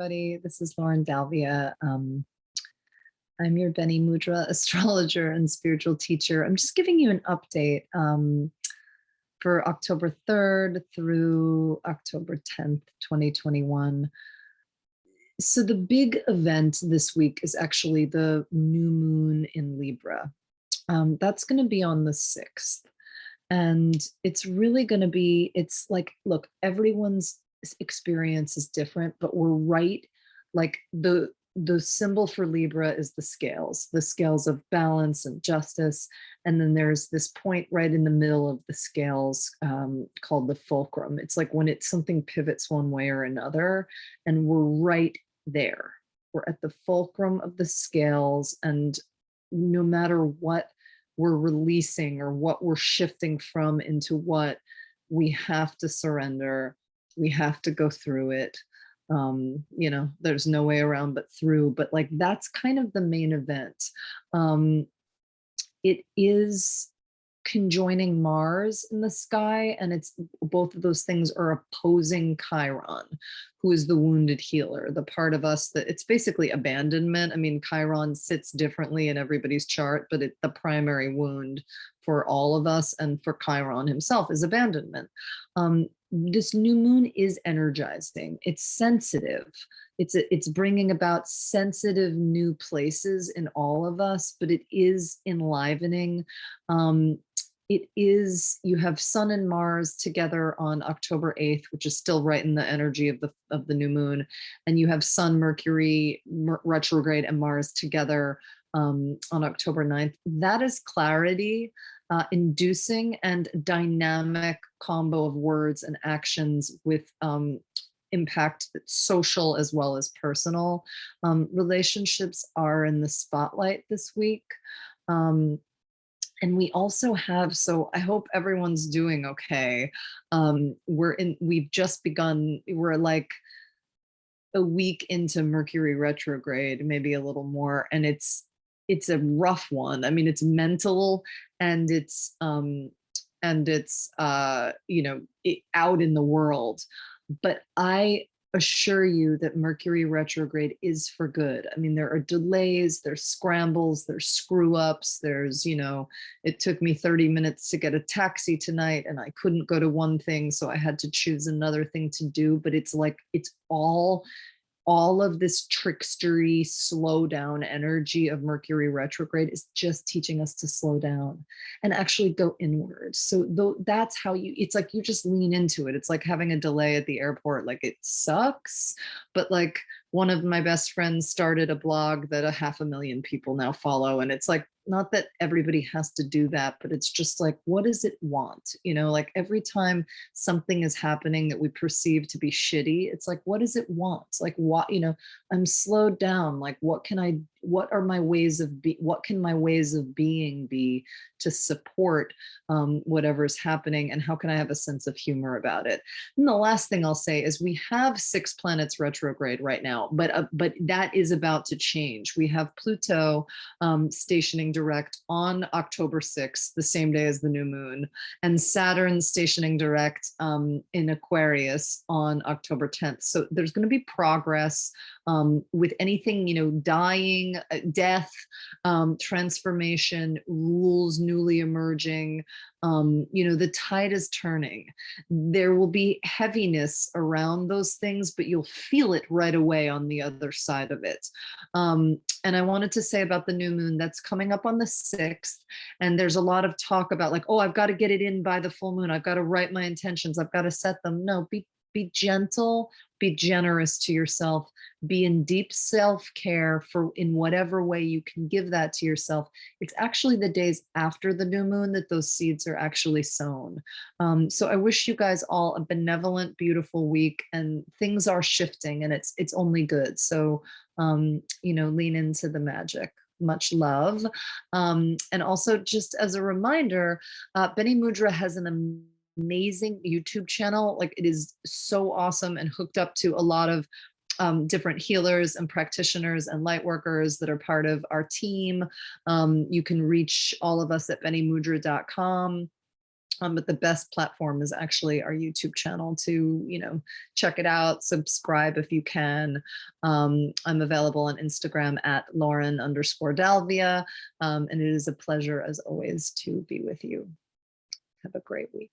everybody. This is Lauren Dalvia. I'm your Bene Mudra astrologer and spiritual teacher. I'm just giving you an update for October 3rd through October 10th, 2021. So the big event this week is actually the new moon in Libra. That's going to be on the 6th. And it's really going to be, it's like, look, everyone's experience is different, but we're right. Like the symbol for Libra is the scales of balance and justice. And then there's this point right in the middle of the scales called the fulcrum. It's like when something pivots one way or another, and we're right there. We're at the fulcrum of the scales, and no matter what we're releasing or what we're shifting from into what, we have to surrender. We have to go through it. There's no way around but through, but like, that's kind of the main event. It is conjoining Mars in the sky, and it's both of those things are opposing Chiron, who is the wounded healer, the part of us that it's basically abandonment. I mean, Chiron sits differently in everybody's chart, but the primary wound for all of us and for Chiron himself is abandonment. This new moon is energizing. It's sensitive. It's bringing about sensitive new places in all of us, but it is enlivening. You have Sun and Mars together on October 8th, which is still right in the energy of the new moon. And you have Sun, Mercury, retrograde, and Mars together on October 9th. That is clarity, inducing and dynamic combo of words and actions with impact, social as well as personal. Relationships are in the spotlight this week. And we also have, so I hope everyone's doing okay. We've just begun, we're like a week into Mercury retrograde, maybe a little more, and it's a rough one. I mean, it's mental, and it's out in the world. But I assure you that Mercury retrograde is for good. I mean, there are delays, there's scrambles, there's screw ups, it took me 30 minutes to get a taxi tonight, and I couldn't go to one thing, so I had to choose another thing to do. But it's like, it's all of this trickstery, slow down energy of Mercury retrograde is just teaching us to slow down and actually go inward. So that's how it's like, you just lean into it. It's like having a delay at the airport. Like, it sucks, but like, one of my best friends started a blog that 500,000 people now follow. And it's like, not that everybody has to do that, but it's just like, what does it want? Like every time something is happening that we perceive to be shitty, it's like, what does it want? Like, what, I'm slowed down. Like, what can my ways of being be to support whatever's happening? And how can I have a sense of humor about it? And the last thing I'll say is, we have 6 planets retrograde right now, but that is about to change. We have Pluto stationing direct on October 6th, the same day as the new moon, and Saturn stationing direct in Aquarius on October 10th. So there's going to be progress with anything, dying, death, transformation, rules newly emerging. The tide is turning. There will be heaviness around those things, but you'll feel it right away on the other side of it. And I wanted to say about the new moon that's coming up on the 6th, and there's a lot of talk about like, oh, I've got to get it in by the full moon. I've got to write my intentions. I've got to set them. No, be gentle, be generous to yourself, be in deep self-care in whatever way you can give that to yourself. It's actually the days after the new moon that those seeds are actually sown. So I wish you guys all a benevolent, beautiful week, and things are shifting, and it's only good. So, lean into the magic. Much love. And also, just as a reminder, Bene Mudra has an amazing YouTube channel. Like, it is so awesome and hooked up to a lot of different healers and practitioners and light workers that are part of our team. You can reach all of us at benemudra.com. But the best platform is actually our YouTube channel to, check it out, subscribe if you can. I'm available on Instagram at Lauren_Dalvia. And it is a pleasure as always to be with you. Have a great week.